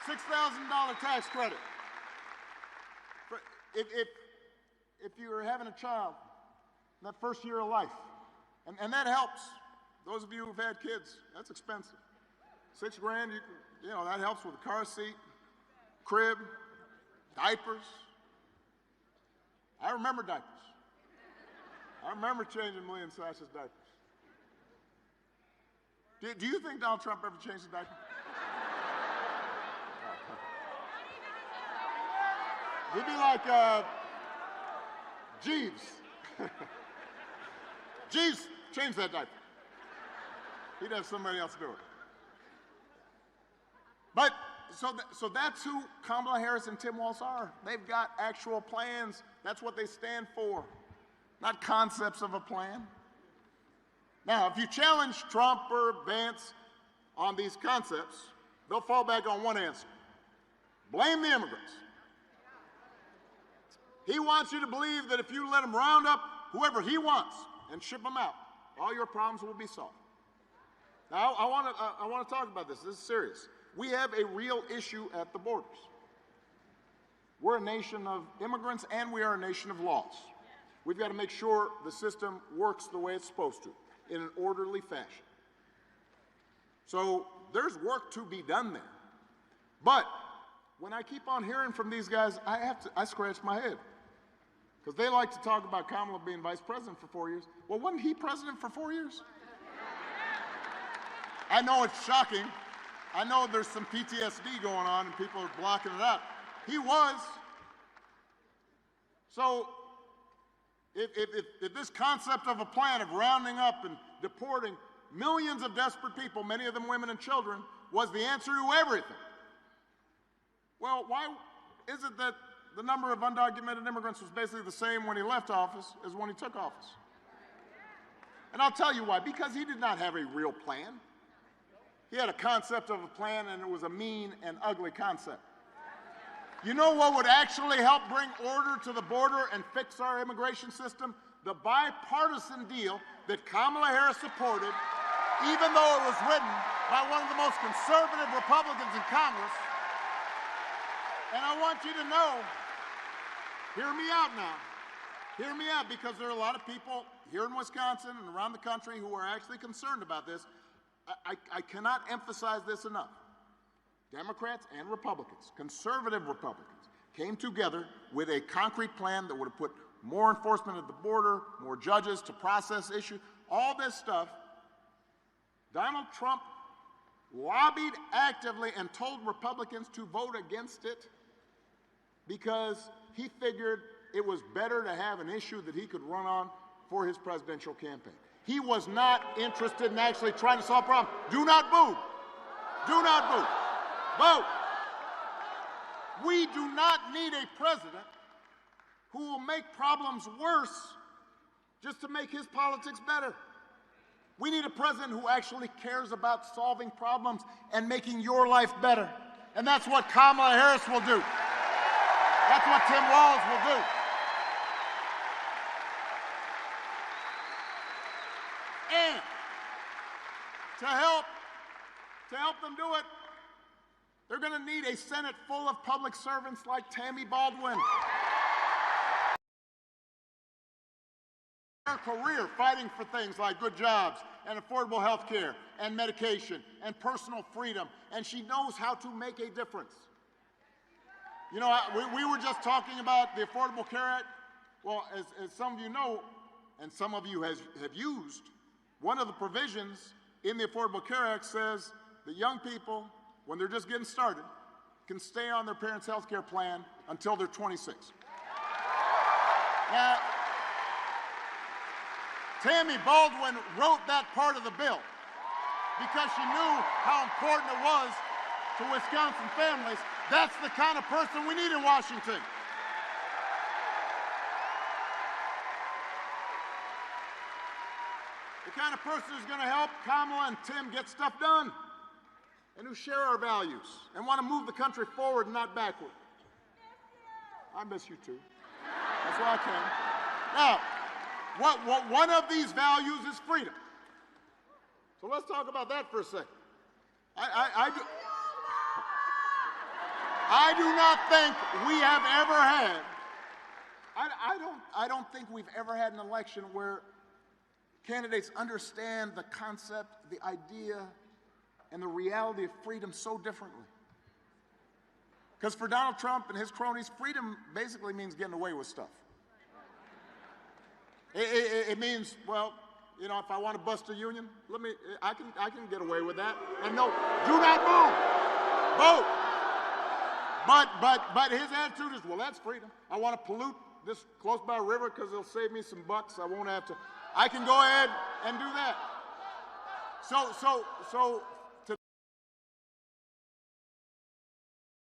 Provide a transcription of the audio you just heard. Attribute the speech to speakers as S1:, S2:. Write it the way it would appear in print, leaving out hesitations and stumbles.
S1: $6,000 tax credit. If you're having a child in that first year of life, and that helps. Those of you who've had kids, that's expensive. $6 grand, that helps with a car seat, crib, diapers. I remember diapers. I remember changing William Sash's diapers. Do you think Donald Trump ever changed a diaper? He'd be like Jeeves. Jeeves changed that diaper. He'd have somebody else do it. But so that's who Kamala Harris and Tim Walz are. They've got actual plans. That's what they stand for, not concepts of a plan. Now, if you challenge Trump or Vance on these concepts, they'll fall back on one answer: blame the immigrants. He wants you to believe that if you let him round up whoever he wants and ship them out, all your problems will be solved. Now, I want to talk about this. This is serious. We have a real issue at the borders. We're a nation of immigrants, and we are a nation of laws. We've got to make sure the system works the way it's supposed to, in an orderly fashion. So there's work to be done there. But when I keep on hearing from these guys, I scratch my head. Because they like to talk about Kamala being vice president for 4 years. Well, wasn't he president for 4 years? I know it's shocking. I know there's some PTSD going on and people are blocking it out. He was. So if this concept of a plan of rounding up and deporting millions of desperate people, many of them women and children, was the answer to everything, well, why is it that the number of undocumented immigrants was basically the same when he left office as when he took office? And I'll tell you why. Because he did not have a real plan. He had a concept of a plan, and it was a mean and ugly concept. You know what would actually help bring order to the border and fix our immigration system? The bipartisan deal that Kamala Harris supported, even though it was written by one of the most conservative Republicans in Congress. And I want you to know, hear me out now. Hear me out, because there are a lot of people here in Wisconsin and around the country who are actually concerned about this. I cannot emphasize this enough. Democrats and Republicans, conservative Republicans, came together with a concrete plan that would have put more enforcement at the border, more judges to process issues, all this stuff. Donald Trump lobbied actively and told Republicans to vote against it because he figured it was better to have an issue that he could run on for his presidential campaign. He was not interested in actually trying to solve problems. Do not boo. Do not boo. Vote. We do not need a president who will make problems worse just to make his politics better. We need a president who actually cares about solving problems and making your life better. And that's what Kamala Harris will do. That's what Tim Walz will do. And to help them do it, they're going to need a Senate full of public servants like Tammy Baldwin. Her career fighting for things like good jobs and affordable health care and medication and personal freedom, and she knows how to make a difference. You know, we were just talking about the Affordable Care Act. Well, as some of you know, and some of you have used, one of the provisions in the Affordable Care Act says that young people, when they're just getting started, can stay on their parents' health care plan until they're 26. Now, Tammy Baldwin wrote that part of the bill because she knew how important it was to Wisconsin families. That's the kind of person we need in Washington. The kind of person who's going to help Kamala and Tim get stuff done, and who share our values and want to move the country forward and not backward. I miss you too. That's why I came. Now, one of these values is freedom. So let's talk about that for a second. I do not think we have ever had, I don't think we've ever had an election where candidates understand the concept, the idea, and the reality of freedom so differently. Because for Donald Trump and his cronies, freedom basically means getting away with stuff. It means, well, you know, if I want to bust a union, I can get away with that. And no, do not move. Vote. But his attitude is, well, that's freedom. I want to pollute this close by river because it'll save me some bucks. I won't have to. I can go ahead and do that. So